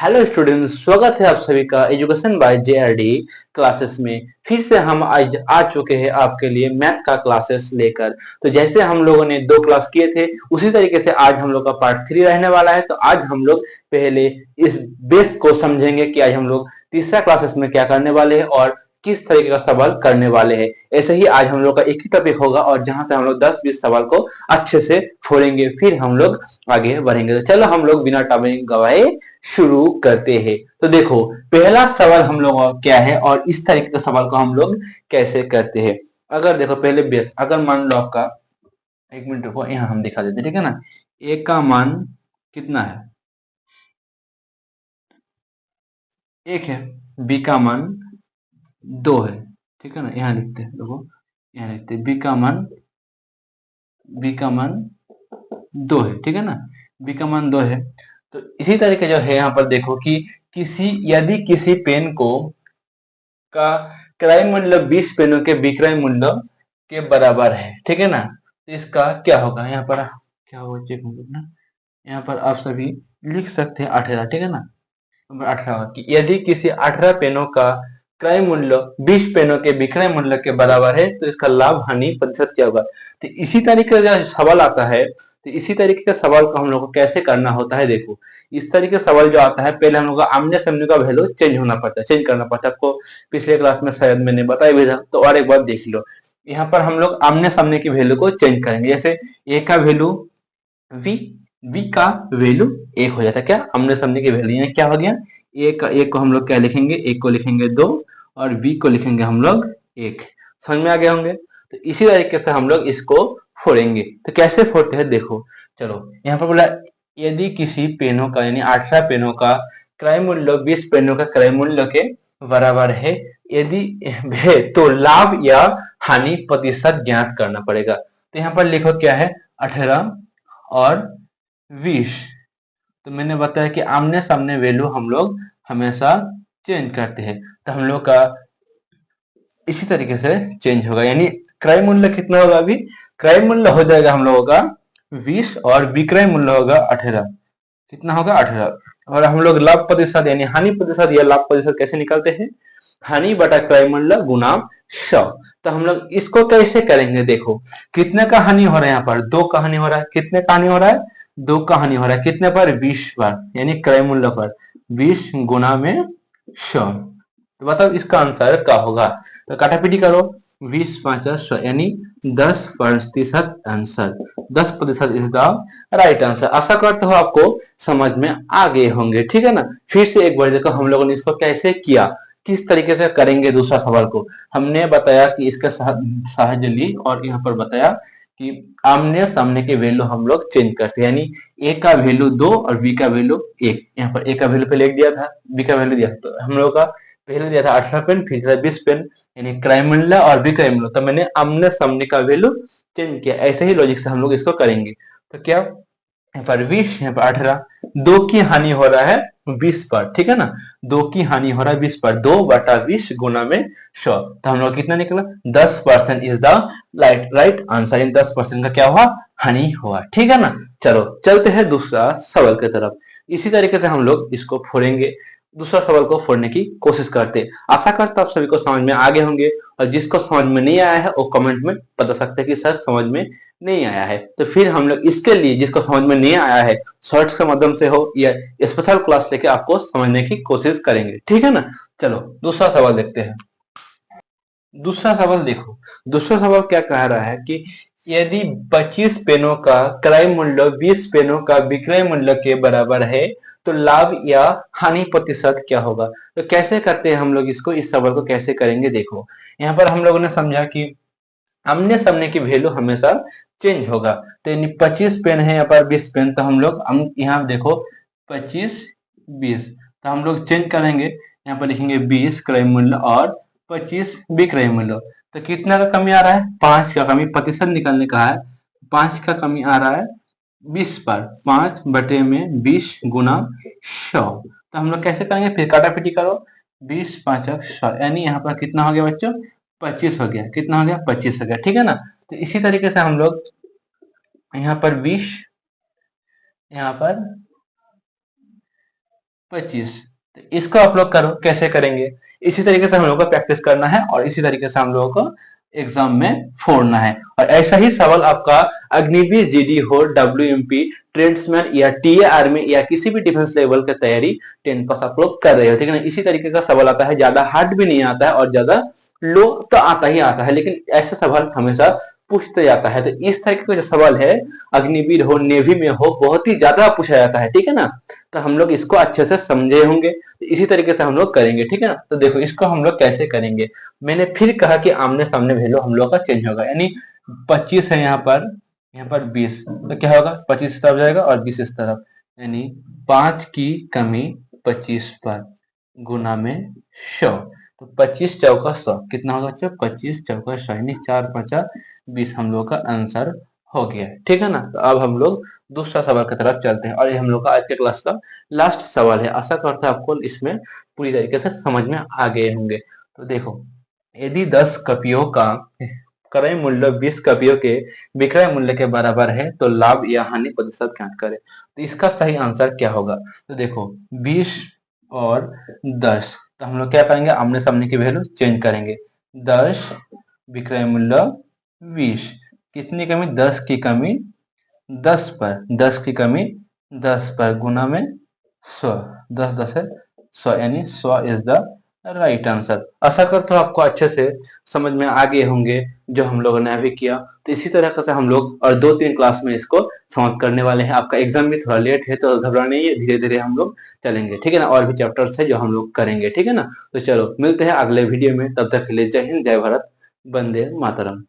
Hello students, स्वागत है आप सभी का एजुकेशन बाय जेआरडी क्लासेस में। फिर से हम आज आ चुके हैं आपके लिए मैथ का क्लासेस लेकर। तो जैसे हम लोगों ने 2 क्लास किए थे उसी तरीके से आज हम लोग का पार्ट 3 रहने वाला है। तो आज हम लोग पहले इस बेस को समझेंगे कि आज हम लोग तीसरा क्लासेस में क्या करने वाले हैं और किस तरीके का सवाल करने वाले हैं। ऐसे ही आज हम लोग का एक ही टॉपिक होगा और जहां से हम लोग 10-20 सवाल को अच्छे से फोड़ेंगे, फिर हम लोग आगे बढ़ेंगे। तो चलो हम लोग बिना टाइम गवाए शुरू करते हैं। तो देखो, पहला सवाल हम लोग क्या है और इस तरीके के सवाल को हम लोग कैसे करते हैं। अगर देखो पहले बेस, अगर मान लो आपका, एक मिनट रुको, यहाँ हम दिखा देते, ठीक है ना। ए का मान कितना है? 1 है। बी का मान 2 है, ठीक है ना। यहाँ लिखते हैं, देखो यहाँ लिखते हैं बी का मान 2 है, ठीक है ना। बी का मान 2 है। तो इसी तरीके जो है यहाँ पर देखो कि यदि किसी पेन को का क्रय मूल्य 20 पेनों के विक्रय मूल्य के बराबर है, ठीक है ना। तो इसका क्या होगा, यहाँ पर क्या होगा चेक करना। यहाँ पर आप सभी लिख सकते हैं 18, ठीक है ना। नंबर 18 कि यदि किसी 18 पेनों का क्रय मूल्य 20 पेनों के विक्रय मूल्य के बराबर है तो इसका लाभ हानि प्रतिशत क्या होगा। तो इसी तरीके का सवाल आता है। तो इसी तरीके के सवाल को हम लोग को कैसे करना होता है, देखो इस तरीके का सवाल जो आता है, पहले हम लोग का आमने सामने का वैल्यू चेंज होना पड़ता है, चेंज करना पड़ता है। आपको पिछले क्लास में शायद मैंने बताया भी था, तो और एक बार देख लो। यहाँ पर हम लोग आमने सामने की वैल्यू को चेंज करेंगे। जैसे ए का वैल्यू वी, बी का वैल्यू 1 हो जाता है। क्या आमने सामने की वैल्यू क्या हो गया, एक को हम लोग क्या लिखेंगे, एक को लिखेंगे 2 और बी को लिखेंगे हम लोग 1। समझ में आ गया होंगे। तो इसी तरीके से हम लोग इसको फोड़ेंगे। तो कैसे फोड़ते हैं देखो, चलो यहाँ पर बोला यदि किसी पेनों का यानी 18 पेनों का क्रय मूल्य 20 पेनों का क्रय मूल्य के बराबर है, यदि है तो लाभ या हानि प्रतिशत ज्ञात करना पड़ेगा। तो यहाँ पर लिखो क्या है, 18 और 20। तो मैंने बताया कि आमने सामने वैल्यू हम लोग हमेशा चेंज करते हैं। तो हम लोग का इसी तरीके से चेंज होगा, यानी क्रय मूल्य कितना होगा, अभी क्रय मूल्य हो जाएगा हम लोगों का 20 और विक्रय मूल्य होगा 18। कितना होगा, 18। और हम लोग लाभ प्रतिशत यानी हानि प्रतिशत या लाभ प्रतिशत कैसे निकालते हैं, हानि बटा क्रय मूल्य गुना 100। तो हम लोग इसको कैसे करेंगे, देखो कितने का हानि हो रहा है, यहाँ पर 2 का हानि हो रहा है। कितने का हानि हो रहा है, 2 का हानि हो रहा है। कितने पर, 20 पर, यानी क्रय मूल्य पर 20 गुना में 100। तो बताओ इसका आंसर क्या होगा। तो काटापीटी करो, 20 5 100 यानी 10% answer, 10% is the right answer. आशा करता हूँ आपको समझ में आ गए होंगे, ठीक है ना। फिर से एक बार देखो हम लोगों ने इसको कैसे किया, किस तरीके से करेंगे। दूसरा सवाल को हमने बताया कि इसका साहाय्य ली और यहाँ पर बताया कि आमने सामने के वैल्यू हम लोग चेंज करते हैं, यानी ए का वैल्यू 2 और बी का वैल्यू 1। यहाँ पर ए का वैल्यू पहले 1 दिया था, बी का वैल्यू दिया था। तो हम लोग का पहले दिया था 18 पेन, फिर था 20 पेन, यानी क्रय मूल्य और विक्रय मूल्य। तो मैंने आमने सामने का वैल्यू चेंज किया। ऐसे ही लॉजिक से हम लोग इसको करेंगे। तो क्या, यहाँ पर 20, यहाँ पर 18, 2 की हानि हो रहा है 20 पर, ठीक है ना। 2 की हानि हो रहा है 20 पर, 2 बटा 20 गुना में 100। तो हम लोग कितना निकला, 10% इज द राइट आंसर। इन 10% का क्या हुआ, हानि हुआ, ठीक है ना। चलो चलते हैं दूसरा सवाल की तरफ। इसी तरीके से हम लोग इसको फोड़ेंगे, दूसरा सवाल को फोड़ने की कोशिश करते। आशा करता आप सभी को समझ में आ गए होंगे, और जिसको समझ में नहीं आया है वो कमेंट में बता सकते हैं कि सर समझ में नहीं आया है। तो फिर हम लोग इसके लिए, जिसको समझ में नहीं आया है, शॉर्ट्स के माध्यम से हो या स्पेशल क्लास लेके आपको समझने की कोशिश करेंगे, ठीक है ना। चलो दूसरा सवाल देखते हैं। दूसरा सवाल देखो, दूसरा सवाल क्या कह रहा है कि यदि 25 पेनों का क्रय मूल्य 20 पेनों का विक्रय मूल्य के बराबर है तो लाभ या हानि प्रतिशत क्या होगा। तो कैसे करते हैं हम लोग इसको, इस सवाल को कैसे करेंगे देखो। यहाँ पर हम लोगों ने समझा कि आमने सामने की वैल्यू हमेशा चेंज होगा। तो यानी 25 पेन है, यहाँ पर 20 पेन, तो हम लोग यहाँ देखो 25 20, तो हम लोग चेंज करेंगे। यहाँ पर लिखेंगे 20 क्रय मूल्य और 25 विक्रय मूल्य। तो कितना का कमी आ रहा है, 5 का कमी, प्रतिशत निकालने का है। 5 का कमी आ रहा है 20 पर, 5 बटे में 20 गुना 100। तो हम लोग कैसे करेंगे, फिर काटापीटी करो, 20 5 100, यानी यहाँ पर कितना हो गया बच्चों, 25 हो गया। कितना हो गया, 25 हो गया, ठीक है ना। तो इसी तरीके से हम लोग यहाँ पर 20, यहाँ पर 25। तो इसको आप लोग करो, कैसे करेंगे? इसी तरीके से हम लोग को प्रैक्टिस करना है और इसी तरीके से हम लोगों को एग्जाम में फोड़ना है। और ऐसा ही सवाल आपका अग्निवीर, जीडी हो, डब्ल्यूएमपी, ट्रेड्समैन या टीए आर्मी या किसी भी डिफेंस लेवल की तैयारी 10 पास आप लोग कर रहे हो, ठीक है ना? इसी तरीके का सवाल आता है, ज्यादा हार्ड भी नहीं आता है और ज्यादा लो तो आता ही आता है, लेकिन ऐसा सवाल हमेशा पूछते जाता है। तो इस तरीके का जो सवाल है अग्निवीर हो, नेवी में हो, बहुत ही ज्यादा पूछा जाता है, ठीक है ना? तो हम लोग इसको अच्छे से समझे होंगे, तो इसी तरीके से हम लोग करेंगे, ठीक है ना? तो देखो इसको हम लोग कैसे करेंगे। मैंने फिर कहा कि आमने सामने वैल्यू हम लोग का चेंज होगा, यानी 25 है यहाँ पर 20, तो क्या होगा? 25 इस तरफ जाएगा और 20 इस तरफ, यानी 5 की कमी 25 पर गुना में 100। तो 25 चौका 100 कितना होगा बच्चों? 25 चौका 100 यानी 4 5 20 हम लोग का आंसर हो गया, ठीक है ना? तो अब हम लोग दूसरा सवाल की तरफ चलते हैं और ये हम लोग का आज के क्लास का लास्ट सवाल है। आशा करता हूं आपको इसमें पूरी तरीके से समझ में आ गए होंगे। तो देखो, यदि 10 कपियों का क्रय मूल्य 20 कपियों के विक्रय मूल्य के बराबर है तो लाभ या हानि प्रतिशत ज्ञात करें। तो इसका सही आंसर क्या होगा? तो देखो 20 और 10, तो हम लोग क्या करेंगे? आमने सामने की वैल्यू चेंज करेंगे। 10 विक्रय मूल्य 20, कितनी कमी? 10 की कमी 10 पर, 10 की कमी 10 पर गुना में 100, 10 10 है 100, यानी 100 इज द राइट आंसर। आशा करता हूँ आपको अच्छे से समझ में आ गए होंगे जो हम लोगों ने अभी किया। तो इसी तरह से हम लोग और 2-3 क्लास में इसको समाप्त करने वाले हैं। आपका एग्जाम भी थोड़ा लेट है तो घबराना नहीं है, धीरे धीरे हम लोग चलेंगे, ठीक है ना? और भी चैप्टर्स है जो हम लोग करेंगे, ठीक है ना? तो चलो मिलते हैं अगले वीडियो में, तब तक के लिए जय हिंद, जय भारत, वंदे मातरम।